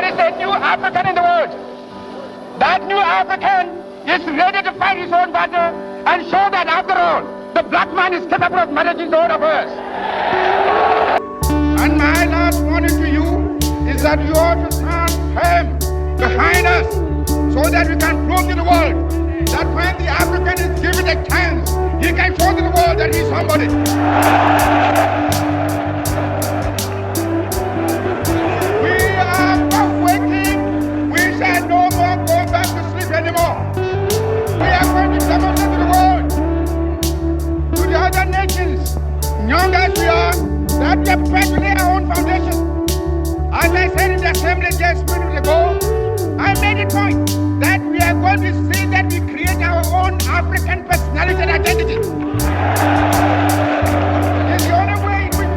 There is a new African in the world. That new African is ready to fight his own battle and show that after all, the black man is capable of managing his own affairs. And my last warning to you is that you ought to stand firm behind us so that we can prove to the world that when the African is given a chance, he can show to the world that he's somebody. We are not waiting. We shall no more go back to sleep anymore. We are going to demonstrate to the world, to the other nations, young as we are, that we are prepared to lay our own foundation. As I said in the assembly just minutes ago, I made a point that we are going to see that we create our own African personality and identity. It's the only way in which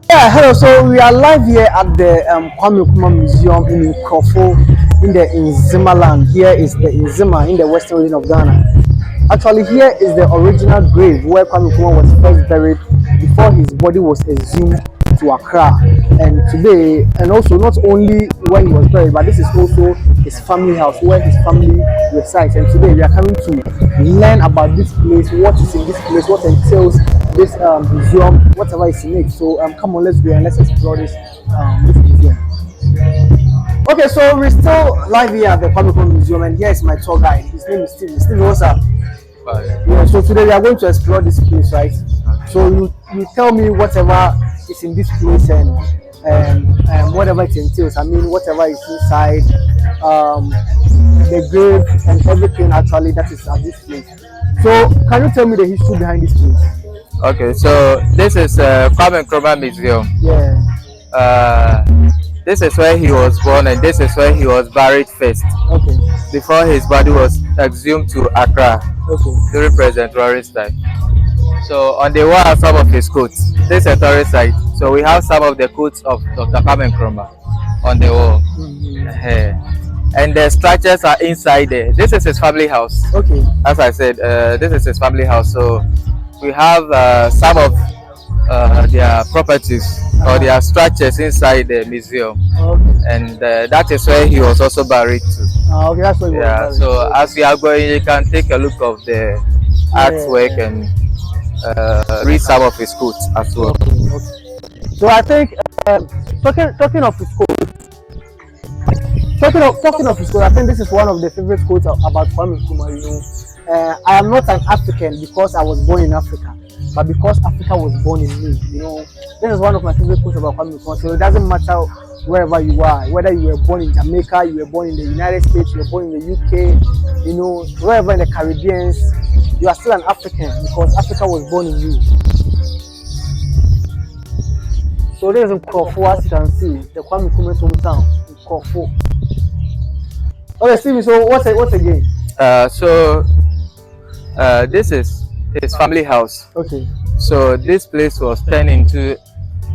Yeah, hello. So we are live here at the Kwame Nkrumah Museum in Nkroful in the Nzimaland. Here is the Nzima in the western region of Ghana. Actually, here is the original grave where Kwame Nkrumah was first buried before his body was exhumed to Accra. And today, and also not only where he was buried, but this is also his family house where his family resides. And today we are coming to learn about this place, what is in this place, what entails this museum, whatever is in it. So come on, let's go and let's explore this museum. Okay, so we're still live here at the Kwame Nkrumah Museum, and here is my tour guide. His name is Steve. Steve, what's up? Bye. Yeah, so today we are going to explore this place, right? So you tell me whatever is in this place and whatever it entails. I mean, whatever is inside, the grave and everything actually that is at this place. So can you tell me the history behind this place? Okay, so this is Kwame Nkrumah Museum. Yeah. This is where he was born and this is where he was buried first. Okay. Before his body was exhumed to Accra. Okay. During President Rawlings' time. So on the wall are some of his coats. This is a tourist site. So we have some of the coats of Dr. Kwame Nkrumah on the wall. Mm-hmm. And the structures are inside there. This is his family house. Okay. As I said, this is his family house. So we have some of their properties or their structures inside the museum. Okay. And that is where he was also buried to. Okay, that's what Yeah, so as we are going, you can take a look of the artwork and read some of his quotes as well. Okay. So I think talking of his quotes, talking of his quotes, I think this is one of the favorite quotes about Kwame Nkrumah. You know, I am not an African because I was born in Africa, but because Africa was born in me. You know, this is one of my favorite quotes about Kwame Nkrumah. So it doesn't matter wherever you are, whether you were born in Jamaica, you were born in the United States, you were born in the UK, you know, wherever in the Caribbean, you are still an African because Africa was born in you. So there is Nkroful, as you can see, the Kwame Nkrumah's hometown, Nkroful. Okay, Stevie, so what's again? This is his family house. Okay. So this place was turned into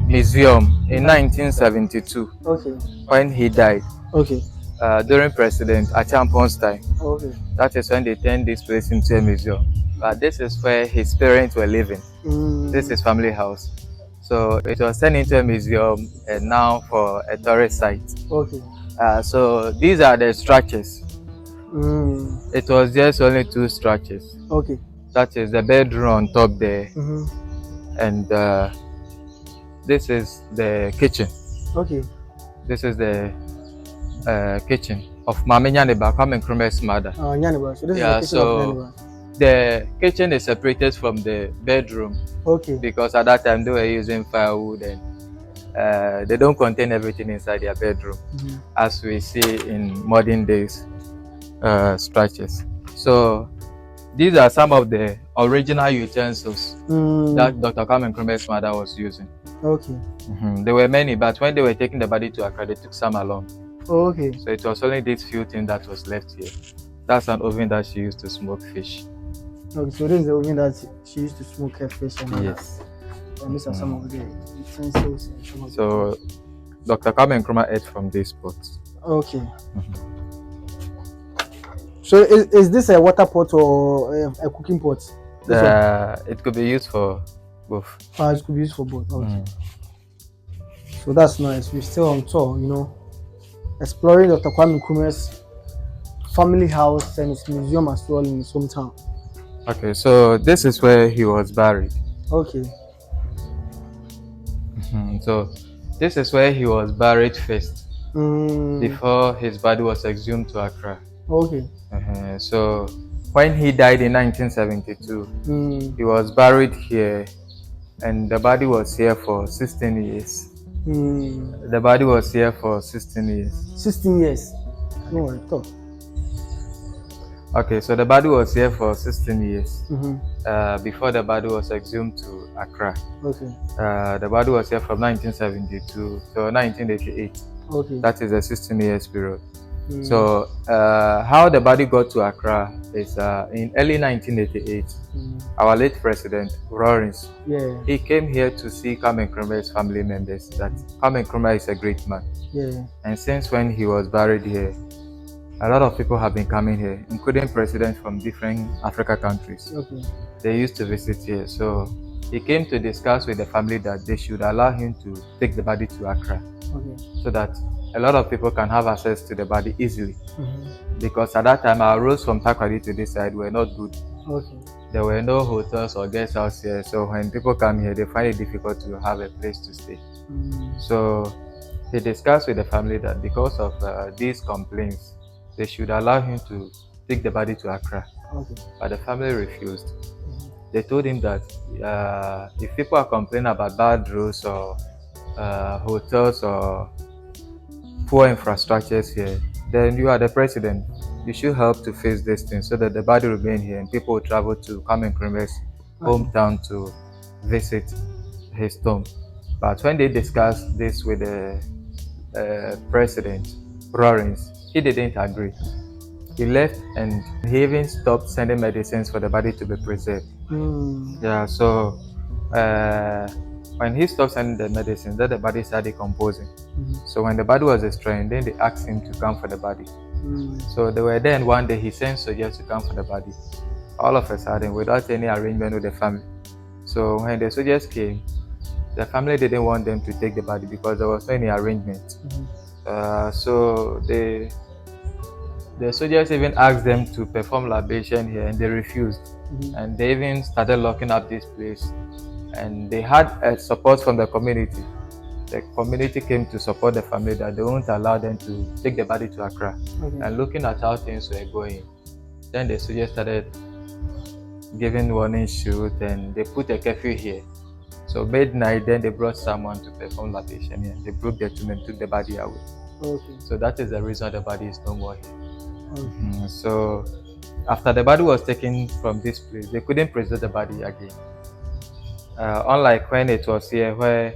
museum in 1972. Okay. When he died. Okay. During President Achampon's time. Okay. That is when they turned this place into a museum. But this is where his parents were living. This is his family house. So it was turned into a museum and now for a tourist site. Okay. So these are the structures. It was just only two structures. Okay. That is the bedroom on top there. And this is the kitchen. Okay. This is the kitchen of Mama Nyaneba, Kwame Nkrumah's mother. Nyaneba. So this Yeah, is the kitchen of Nyaneba. The kitchen is separated from the bedroom. Okay. Because at that time they were using firewood and they don't contain everything inside their bedroom, as we see in modern days structures. So these are some of the original utensils that Dr. Kwame Nkrumah's mother was using. Okay. There were many, but when they were taking the body to Accra, they took some along. Okay. So it was only this few things that was left here. That's an oven that she used to smoke fish. Okay, so this is the oven that she used to smoke her fish. And yes. And these are some of the utensils. And some of So Dr. Kwame Nkrumah ate from these pots. okay. So is this a water pot or a cooking pot? It could be used for both. It could be used for both. Okay. So that's nice. We're still on tour, exploring Dr. Kwame Nkrumah's family house and his museum as well in his hometown. Okay, so this is where he was buried. Okay. So this is where he was buried first, before his body was exhumed to Accra. Okay. So when he died in 1972, he was buried here, and the body was here for 16 years. The body was here for 16 years. 16 years. No, I thought. Okay, so the body was here for 16 years before the body was exhumed to Accra. Okay. The body was here from 1972 to 1988. Okay. That is a 16 years period. So how the body got to Accra is in early 1988, our late president, Rawlings, he came here to see Kwame Nkrumah's family members, that Kwame Nkrumah is a great man. And since when he was buried here, a lot of people have been coming here, including presidents from different African countries. Okay. They used to visit here. So he came to discuss with the family that they should allow him to take the body to Accra, so that a lot of people can have access to the body easily. Because at that time, our roads from Takoradi to this side were not good. Okay. There were no hotels or guest houses here. So when people come here, they find it difficult to have a place to stay. So he discussed with the family that because of these complaints, they should allow him to take the body to Accra. Okay. But the family refused. They told him that if people are complaining about bad roads or hotels or poor infrastructures here, then you are the president. You should help to fix this thing so that the body remain here and people will travel to Kwame Nkrumah's hometown to visit his tomb. But when they discussed this with the president, Rawlings, he didn't agree. He left and he even stopped sending medicines for the body to be preserved. Yeah, so when he stopped sending the medicines, then the body started decomposing. So when the body was destroyed, then they asked him to come for the body. So they were there, and one day he sent soldiers to come for the body, all of a sudden, without any arrangement with the family. So when the soldiers came, the family didn't want them to take the body because there was no any arrangement. So the soldiers even asked them to perform libation here, and they refused. And they even started locking up this place. And they had support from the community. The community came to support the family that they won't allow them to take the body to Accra. And looking at how things were going, then the soldiers started giving warning shoot, and they put a curfew here. So midnight, then they brought someone to perform libation here. They broke the tomb and took the body away. So that is the reason the body is no more here. So after the body was taken from this place, they couldn't preserve the body again. Unlike when it was here, where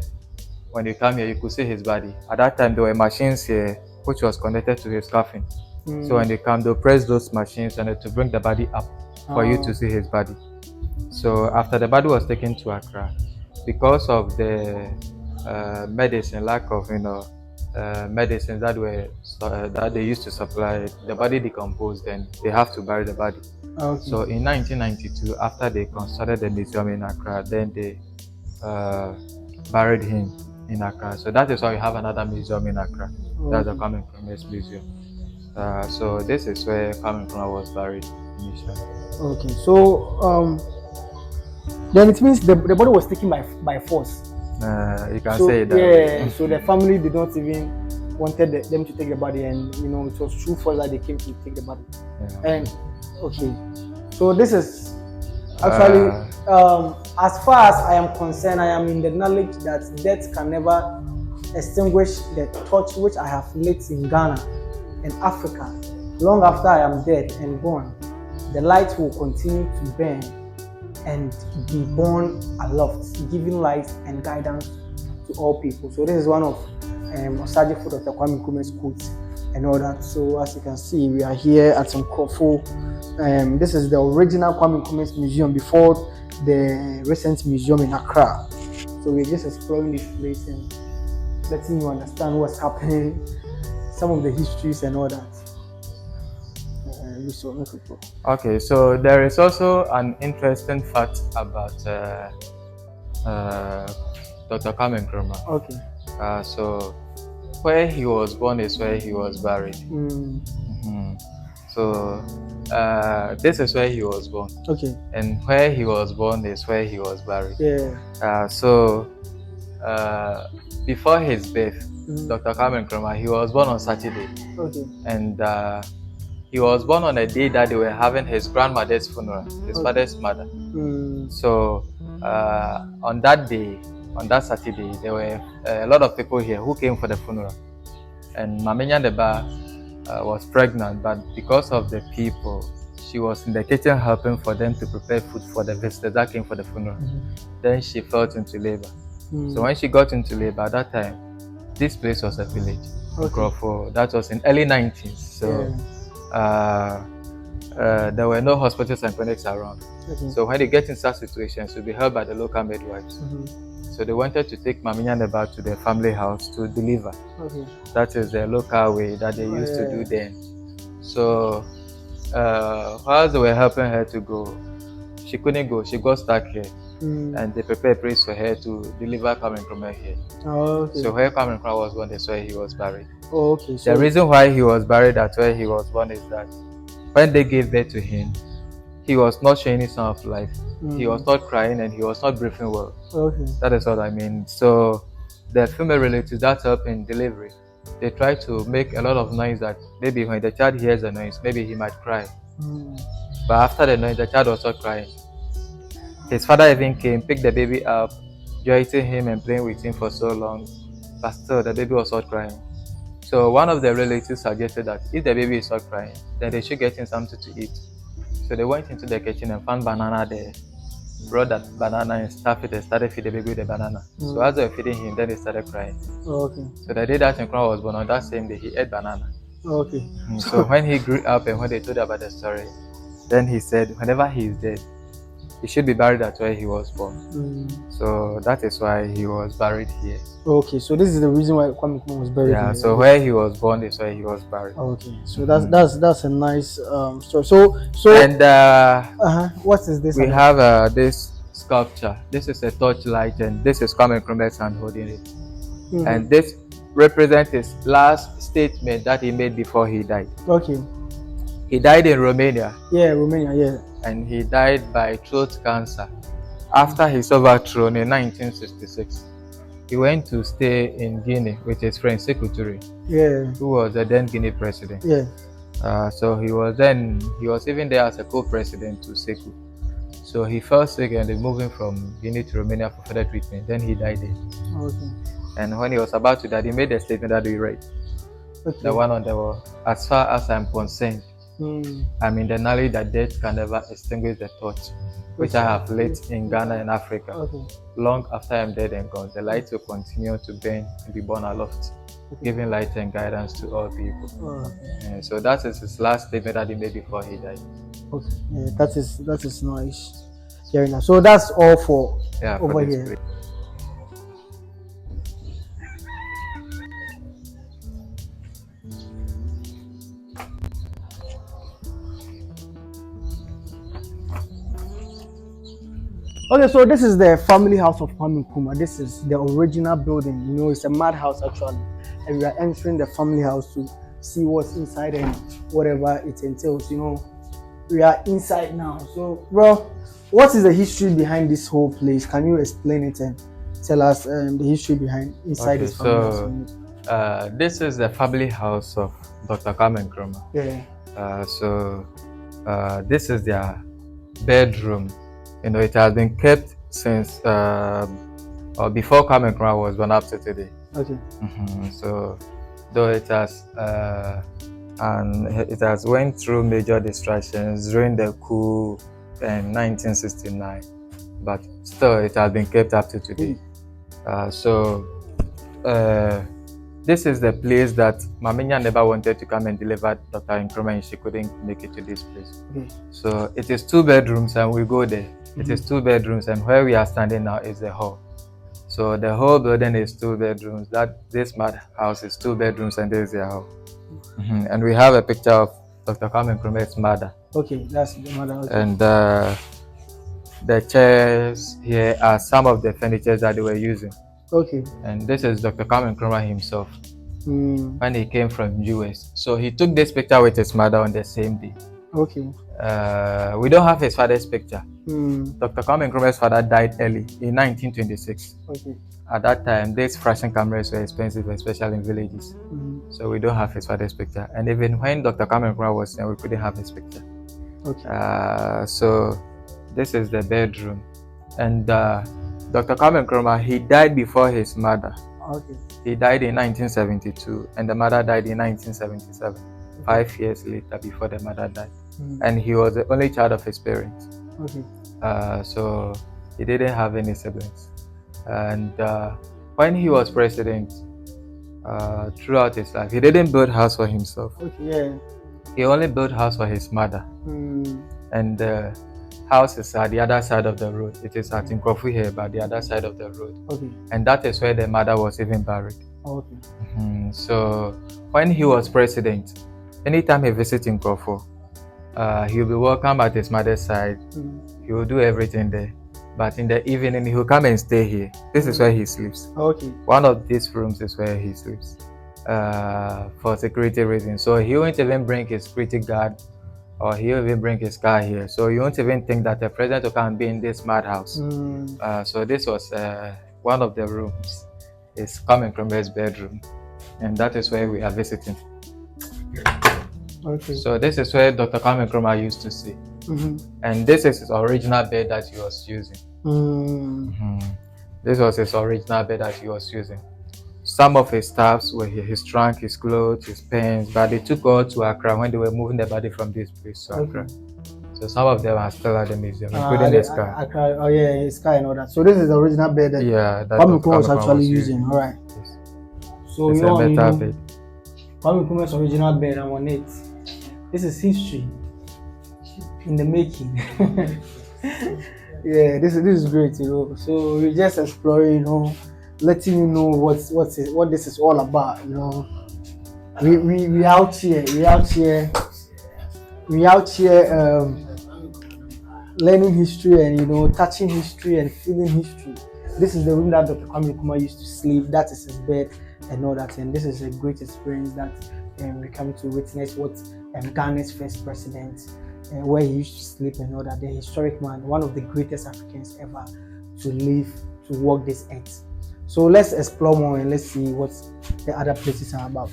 when you come here, you could see his body. At that time, there were machines here which was connected to his coffin. So when they come, they'll press those machines and to bring the body up for you to see his body. So after the body was taken to Accra, because of the medicine, lack of medicines that they used to supply, the body decomposed, and they have to bury the body. So in 1992, after they constructed the museum in Accra, then they buried him in Accra. So that is why we have another museum in Accra. That's the Kwame Nkrumah's museum. So this is where Kwame Nkrumah was buried initially. Okay, so then it means the body was taken by force. You can say that. So the family did not even wanted them to take the body, and it was true force that they came to take the body. And okay, so this is actually as far as I am concerned, I am in the knowledge that death can never extinguish the torch which I have lit in Ghana and Africa. Long after I am dead and gone, the light will continue to burn and be born aloft, giving light and guidance to all people. So this is one of Sergeant for Dr. Kwame Nkrumah's quotes and all that. So as you can see, we are here at Nkroful. This is the original Kwame Nkrumah's museum before the recent museum in Accra. So we're just exploring this place and letting you understand what's happening, some of the histories and all that. Okay, so there is also an interesting fact about Dr. Kwame Nkrumah. Okay. So where he was born is where he was buried. So this is where he was born. Okay. And where he was born is where he was buried. Yeah. So before his birth, Dr. Kwame Nkrumah, he was born on Saturday. Okay. And he was born on a day that they were having his grandmother's funeral, his father's mother. So on that day, on that Saturday, there were a lot of people here who came for the funeral. And Mamenya Deba was pregnant, but because of the people, she was in the kitchen helping for them to prepare food for the visitors that came for the funeral. Then she fell into labor. So when she got into labor, at that time, this place was a village, Nkroful. That was in early 90s. So there were no hospitals and clinics around. So when they get in such situations, you'll be held by the local midwives. So they wanted to take Mamenya Neba to their family house to deliver. That is the local way that they used to do then. So whilst they were helping her to go, she couldn't go. She got stuck here. And they prepared a place for her to deliver Kwame Nkrumah here. So where Kwame Nkrumah was born is where he was buried. So the reason why he was buried at where he was born is that when they gave birth to him, he was not showing any sign of life. He was not crying and he was not breathing well. That is what I mean. So the female relatives that help in delivery, they try to make a lot of noise that maybe when the child hears the noise, maybe he might cry. But after the noise, the child was not crying. His father even came, picked the baby up, joying him and playing with him for so long, but still the baby was not crying. So one of the relatives suggested that if the baby is not crying, then they should get him something to eat. So they went into the kitchen and found banana there, brought that banana and stuffed it and started feeding the baby with the banana. So as they were feeding him, then he started crying. So the day that Nkrumah was born, on that same day, he ate banana. So when he grew up and when they told about the story, then he said, whenever he is dead, he should be buried at where he was born. So that is why he was buried here. So this is the reason why Kwame Nkrumah was buried here. So where he was born is where he was buried. So that's a nice story. So and what is this? We have this sculpture. This is a torchlight, and this is Kwame Nkrumah's hand holding it. And this represents his last statement that he made before he died. He died in Romania. Romania. And he died by throat cancer. After his overthrown in 1966, he went to stay in Guinea with his friend Sekou Touré, who was the then Guinea president. So he was even there as a co-president to Sekou. So he fell sick and they moved him from Guinea to Romania for further treatment. Then he died there. And when he was about to die, he made a statement that we read. The one on the wall. As far as I'm concerned, I'm in the knowledge that death can never extinguish the torch which I have lit in Ghana and Africa. Long after I'm dead and gone, the light will continue to burn and be born aloft, giving light and guidance to all people. So that is his last statement that he made before he died. That is nice. So that's all for over here. Place. So this is the family house of Kwame Nkrumah. This is the original building. You know, it's a mad house actually. And we are entering the family house to see what's inside and whatever it entails. You know, we are inside now. So, bro, what is the history behind this whole place? Can you explain it and tell us the history behind inside this family house? This is the family house of Dr. Kwame Nkrumah. This is their bedroom. You know, it has been kept since before Kwame Nkrumah was born up to today. So, though it has went through major distractions during the coup in 1969, but still it has been kept up to today. This is the place that Mamenya Neba wanted to come and deliver Dr. Nkrumah, and she couldn't make it to this place. So it is 2 bedrooms, and we go there. It is 2 bedrooms, and where we are standing now is the hall. So the whole building is 2 bedrooms. This mad house is 2 bedrooms, and this is their hall. And we have a picture of Dr. Kwame Nkrumah's mother. Okay, that's the mother. Okay. And the chairs here are some of the furniture that they were using. Okay. And this is Dr. Kwame Nkrumah himself when he came from US. So he took this picture with his mother on the same day. Okay. We don't have his father's picture. Dr. Kwame Nkrumah's father died early in 1926. Okay. At that time, these flashing cameras were expensive, especially in villages. So we don't have his father's picture. And even when Dr. Kwame Nkrumah was there, we couldn't have his picture. Okay. So this is the bedroom. And Dr. Kwame Nkrumah, he died before his mother. Okay. He died in 1972, and the mother died in 1977, 5 years later before the mother died. And he was the only child of his parents. Okay. So he didn't have any siblings. And when he was president, throughout his life, he didn't build house for himself. Okay. Yeah. He only built house for his mother. And the house is at the other side of the road. It is at Nkroful here, but the other side of the road. Okay. And that is where the mother was even buried. Okay. So when he was president, anytime he visits Nkroful, he will be welcome at his mother's side. He will do everything there. But in the evening, he will come and stay here. This is where he sleeps. Okay. One of these rooms is where he sleeps for security reasons. So he won't even bring his security guard, or he will even bring his car here. So you won't even think that the president will come and be in this madhouse. So this was one of the rooms. It's Kwame Nkrumah's bedroom, and that is where we are visiting. Okay. So this is where Dr. Kwame Nkrumah used to stay. And this is his original bed that he was using. This was his original bed that he was using. Some of his staffs were here, his trunk, his clothes, his pens, but they took all to Accra when they were moving the body from this place to Accra. So some of them are still at the museum, including his car. Accra, oh yeah, his car and all that. So this is the original bed that Kwame Nkrumah was actually using. All right. Yes. So it's a metal bed. Kwame Nkrumah's original bed, I'm on it. This is history in the making. Yeah, this is great, So we're just exploring, letting you know what this is all about, We out here learning history and touching history and feeling history. This is the room that Dr. Kwame Nkrumah used to sleep. That is his bed and all that, and this is a great experience that we come to witness what Ghana's first president, where he used to sleep and all that. The historic man, one of the greatest Africans ever to live, to walk this earth. So let's explore more and let's see what the other places are about.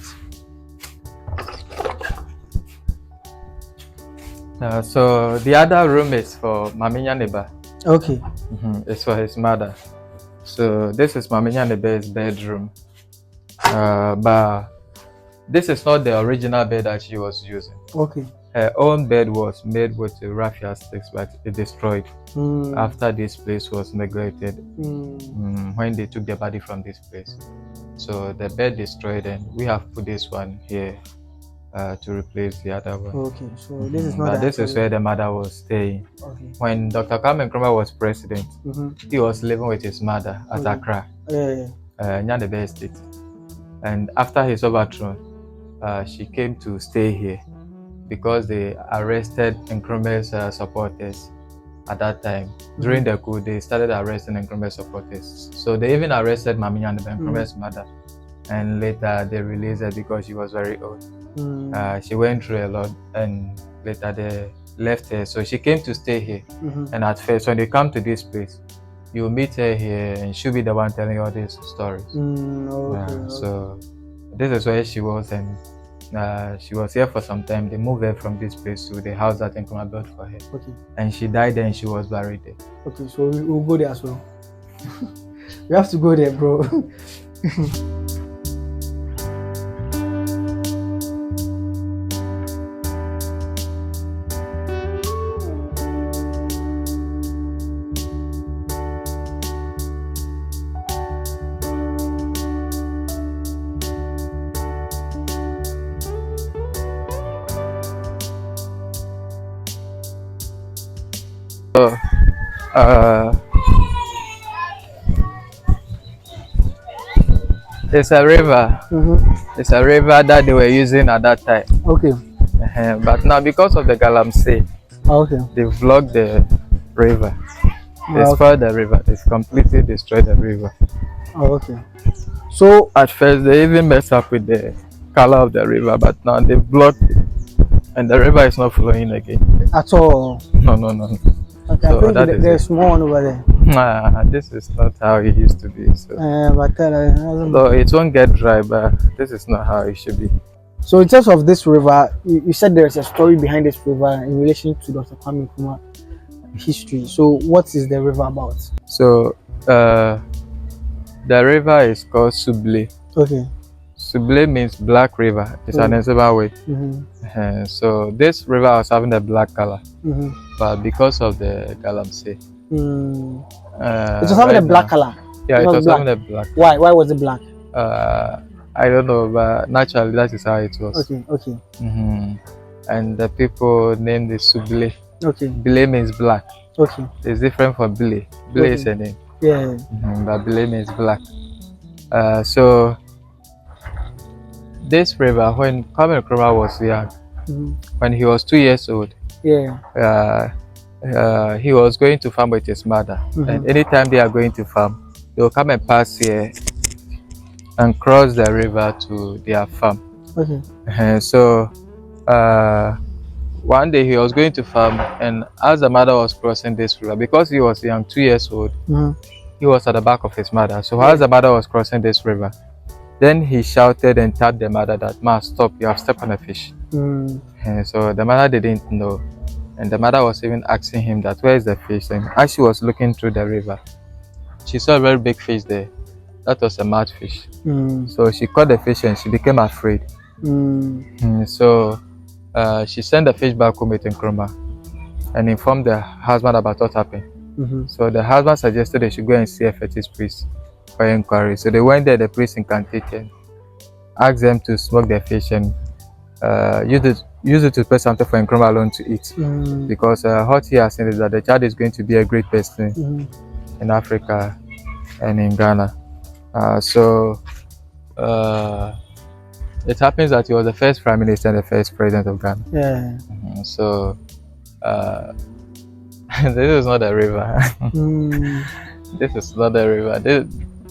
So the other room is for Mami Nyaneba. Okay. It's for his mother. So this is Mami Nyaneba's bedroom. But this is not the original bed that she was using. Okay. Her own bed was made with raffia sticks, but it destroyed after this place was neglected when they took the body from this place. So the bed destroyed, and we have put this one here to replace the other one. Okay, so this is not. This is where the mother was staying. Okay. When Dr. Kwame Nkrumah was president, he was living with his mother at Accra, Nyanebe Estate. And after his overthrow, she came to stay here because they arrested Nkrumah's supporters at that time. During the coup, they started arresting Nkrumah's supporters. So they even arrested Mami Nyanebe, Nkrumah's mother, and later they released her because she was very old. She went through a lot, and later they left her. So she came to stay here. And at first, when they come to this place, you meet her here, and she'll be the one telling all these stories. So this is where she was, and she was here for some time. They moved her from this place to the house that Nkrumah built for her. Okay. And she died there, and she was buried there. Okay, so we'll go there as well. We have to go there, bro. It's a river. It's a river that they were using at that time. Okay. But now, because of the Galamsey, Okay. they've blocked the river. They spoiled the river. They've completely destroyed the river. Oh, okay. So at first, they even messed up with the color of the river, but now they've blocked it, and the river is not flowing again. At all? No. Okay, So I think there's more one over there. Nah, this is not how it used to be. So, so it won't get dry, but this is not how it should be. So in terms of this river, you said there's a story behind this river in relation to Dr. Kwame Nkrumah history. So what is the river about? So the river is called Suble. Okay. Suble means black river. It's an Nzema way. So this river was having a black color, but because of the Galamsey, it was having a black color. Yeah, it was having a black. Why was it black? I don't know, but naturally that is how it was. Okay. And the people named it Suble. Okay. Bile means black. Okay. It's different from Bile. Bile is a name. Yeah. But Bile means black. So this river, when Kwame Nkrumah was young, when he was 2 years old, he was going to farm with his mother. And anytime they are going to farm, they will come and pass here and cross the river to their farm. Okay. So one day he was going to farm, and as the mother was crossing this river, because he was young, 2 years old, he was at the back of his mother. So as the mother was crossing this river, then he shouted and tapped the mother that, "Ma, stop, you have stepped on a fish." And so the mother didn't know. And the mother was even asking him that, "Where is the fish?" And as she was looking through the river, she saw a very big fish there. That was a mudfish. So she caught the fish and she became afraid. So she sent the fish back home with Nkrumah and informed the husband about what happened. So the husband suggested they should go and see a fetish priest for inquiry. So they went there, the priest incantated, asked them to smoke the fish and use it to prepare something for Nkrumah alone to eat. Because what he has seen is that the child is going to be a great person in Africa and in Ghana. So it happens that he was the first prime minister and the first president of Ghana. So this is not a river. This is not a river.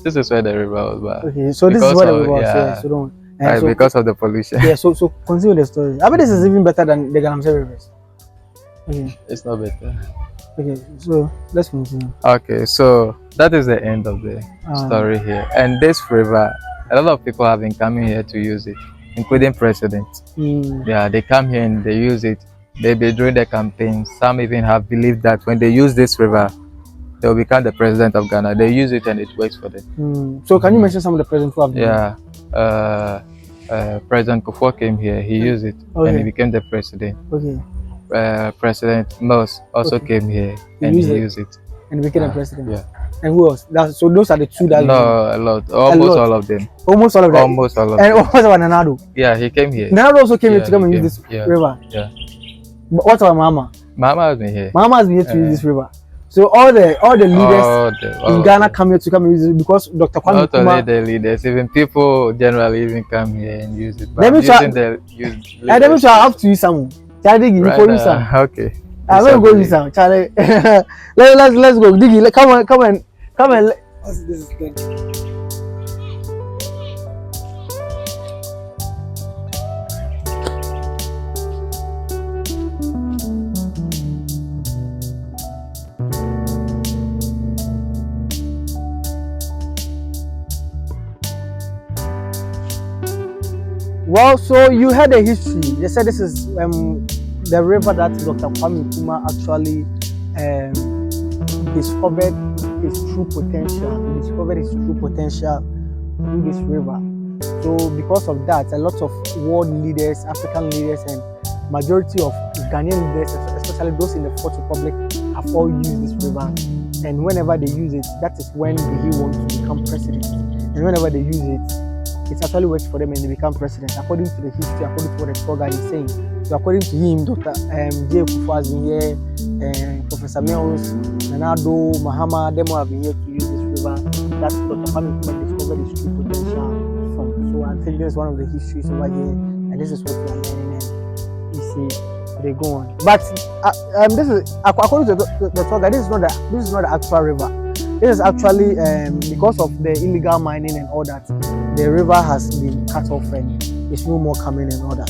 This is where the river was. But okay, so this is where the river was. Yeah, so so, because of the pollution. Yeah, so continue the story. I mean, this is even better than the Galamsey rivers. Okay. It's not better. Okay, so let's continue. Okay, so that is the end of the story here. And this river, a lot of people have been coming here to use it, including presidents. Yeah, they come here and they use it. They've been doing the campaign. Some even have believed that when they use this river, they will become the president of Ghana. They use it and it works for them. So can you mention some of the presidents who have done it? President Nkroful came here. He used it and he became the president. Okay. President Mills also came here and he used it and became the president. Yeah. And who else? So those are the two that. No, a lot. Almost all of them. Almost all of them. Almost all of them. And what about Nanado? Yeah, he came here. Nanado also came here to come and use this river. Yeah. But what about Mama? Mama has been here. Mama has been here to use this river. So all the leaders in Ghana come here to come and use it because Dr. Kwame Nkrumah. Not only the leaders, even people generally even come here and use it. Let me try. Let me try. I have to use some. Charlie, you go use some. Okay. I'm going to go use some. Charlie, let's go. Diggy, come on. This is good. Well, so you had a history. They said this is the river that Dr. Kwame Nkrumah actually discovered his true potential. He discovered his true potential through this river. So because of that, a lot of world leaders, African leaders, and majority of Ghanaian leaders, especially those in the Fourth Republic, have all used this river. And whenever they use it, that is when they want to become president. And whenever they use it, it actually works for them and they become president, according to the history, according to what the tour guide is saying. So according to him, Dr. Jerry John Rawlings has been here, Professor Mills, Nanado, Mahama, them all have been here to use this river. That's Dr. Kwame Nkrumah discovered his true potential So I think this is one of the histories over here, and this is what we are learning. And you see, they go on. But this is according to the tour guide. This is not the actual river. This is actually because of the illegal mining and all that. The river has been cut off and there's no more coming and all that.